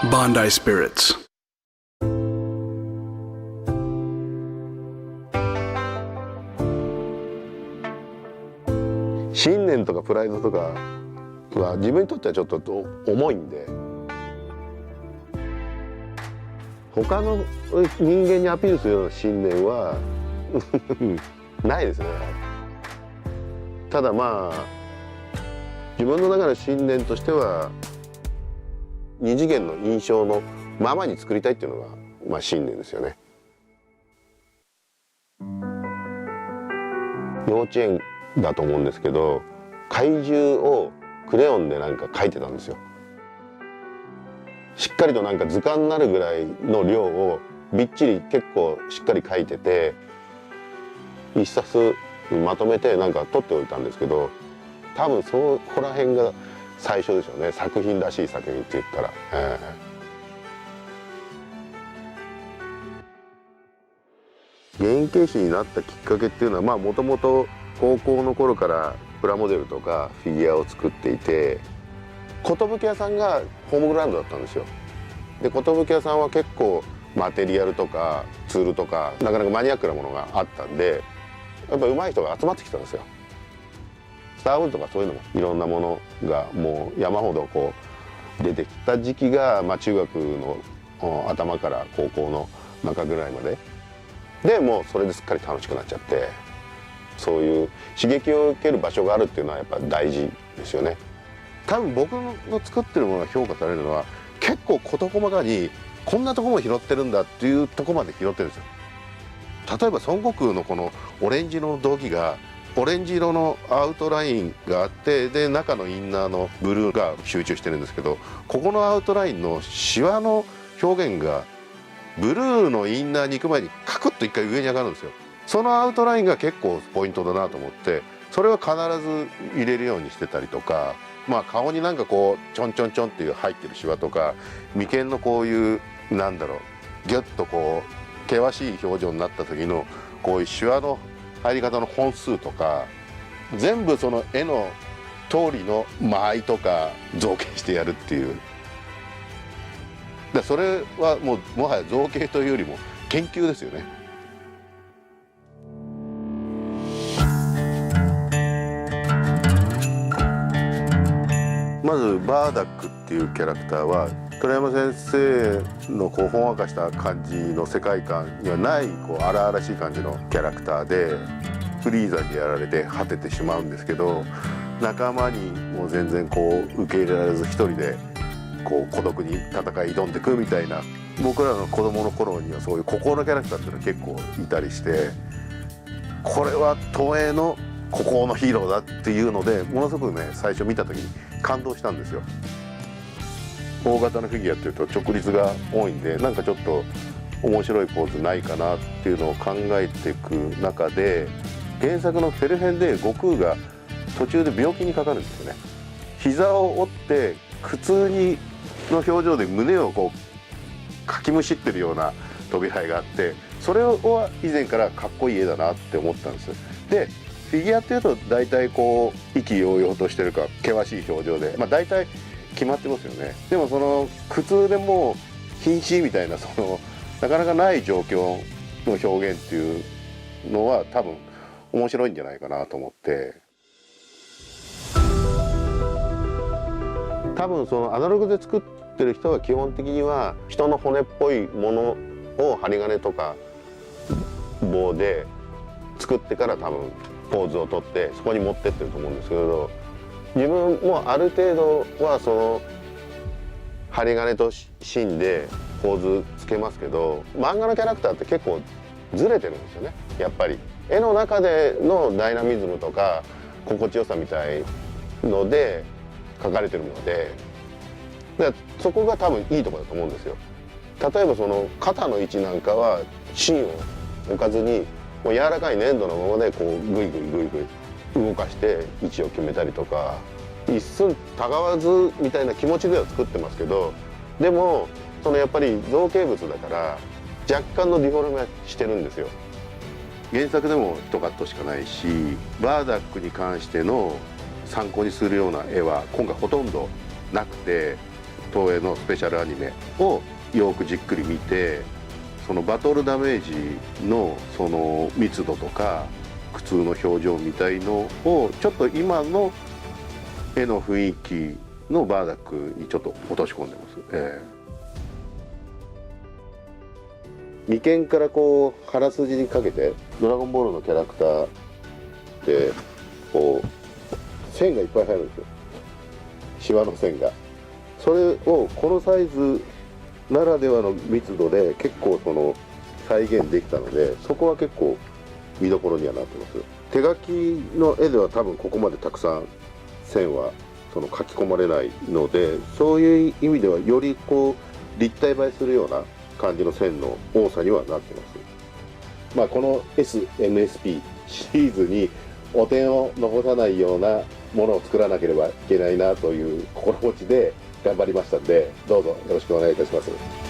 Bondi Spirits. 信念とかプライドとかは自分にとってはちょっと重いんで、他の人間にアピールするような信念はないですね。ただまあ自分の中の信念としては二次元の印象のままに作りたいっていうのがまあ信念ですよね。幼稚園だと思うんですけど、怪獣をクレヨンでなんか描いてたんですよ。しっかりとなんか図鑑になるぐらいの量をびっちり結構しっかり描いてて、一冊まとめてなんか取っておいたんですけど、多分そこら辺が最初でしょうね。作品らしい作品って言ったら、原型師になったきっかけっていうのは、まあもともと高校の頃からプラモデルとかフィギュアを作っていて、寿屋さんがホームグラウンドだったんですよ。で寿屋さんは結構マテリアルとかツールとかなかなかマニアックなものがあったんで、やっぱ上手い人が集まってきたんですよ。スターウンとかそういうのもいろんなものがもう山ほどこう出てきた時期が、まあ、中学の頭から高校の中ぐらいまでで、もうそれですっかり楽しくなっちゃって、そういう刺激を受ける場所があるっていうのはやっぱ大事ですよね。多分僕の作ってるものが評価されるのは結構事細かにこんなとこも拾ってるんだっていうとこまで拾ってるんですよ。例えば孫悟空のこのオレンジ色の道着がオレンジ色のアウトラインがあって、で中のインナーのブルーが集中してるんですけど、ここのアウトラインのシワの表現がブルーのインナーに行く前にカクッと一回上に上がるんですよ。そのアウトラインが結構ポイントだなと思って、それは必ず入れるようにしてたりとか、まあ顔になんかこうちょんちょんちょんっていう入ってるシワとか、眉間のこういうなんだろうギュッとこう険しい表情になった時のこういうシワの入り方の本数とか、全部その絵の通りの間合いとか造形してやるっていう。それはもはや造形というよりも研究ですよね。まずバーダックっていうキャラクターは鳥山先生のこうほんわかした感じの世界観にはないこう荒々しい感じのキャラクターで、フリーザにやられて果ててしまうんですけど、仲間にもう全然こう受け入れられず一人でこう孤独に戦い挑んでいくみたいな、僕らの子供の頃にはそういう孤高のキャラクターっていうのは結構いたりして、これは東映の孤高のヒーローだっていうのでものすごくね最初見た時に感動したんですよ。大型のフィギュアっていうと直立が多いんで、なんかちょっと面白いポーズないかなっていうのを考えていく中で、原作のフェルヘンで悟空が途中で病気にかかるんですよね。膝を折って苦痛の表情で胸をこうかきむしってるような扉絵があって、それは以前からかっこいい絵だなって思ったんです。でフィギュアっていうと大体こう意気揚々としてるか険しい表情で、まあ大体決まってますよね。でもその苦痛でもう瀕死みたいな、そのなかなかない状況の表現っていうのは多分面白いんじゃないかなと思って、多分そのアナログで作ってる人は基本的には人の骨っぽいものを針金とか棒で作ってから多分ポーズをとってそこに持ってってると思うんですけど、自分もある程度はその針金と芯でポーズつけますけど、漫画のキャラクターって結構ずれてるんですよね。やっぱり絵の中でのダイナミズムとか心地よさみたいので描かれてるので、そこが多分いいところだと思うんですよ。例えばその肩の位置なんかは芯を置かずにもう柔らかい粘土のままでこうグイグイグイグイ動かして位置を決めたりとか、一寸たがわずみたいな気持ちでは作ってますけど、でもそのやっぱり造形物だから若干のディフォルメしてるんですよ。原作でも1カットしかないし、バーダックに関しての参考にするような絵は今回ほとんどなくて、東映のスペシャルアニメをよくじっくり見て、そのバトルダメージのその密度とか苦痛の表情みたいのをちょっと今の絵の雰囲気のバーダックにちょっと落とし込んでます。眉間からこう鼻筋にかけてドラゴンボールのキャラクターでこう線がいっぱい入るんですよ、シワの線が。それをこのサイズならではの密度で結構その再現できたので、そこは結構見どころにはなってます。手書きの絵では多分ここまでたくさん線はその書き込まれないので、そういう意味ではよりこう立体映えするような感じの線の多さにはなってます。まあこの SMSP シリーズに汚点を残さないようなものを作らなければいけないなという心持ちで頑張りましたんで、どうぞよろしくお願いいたします。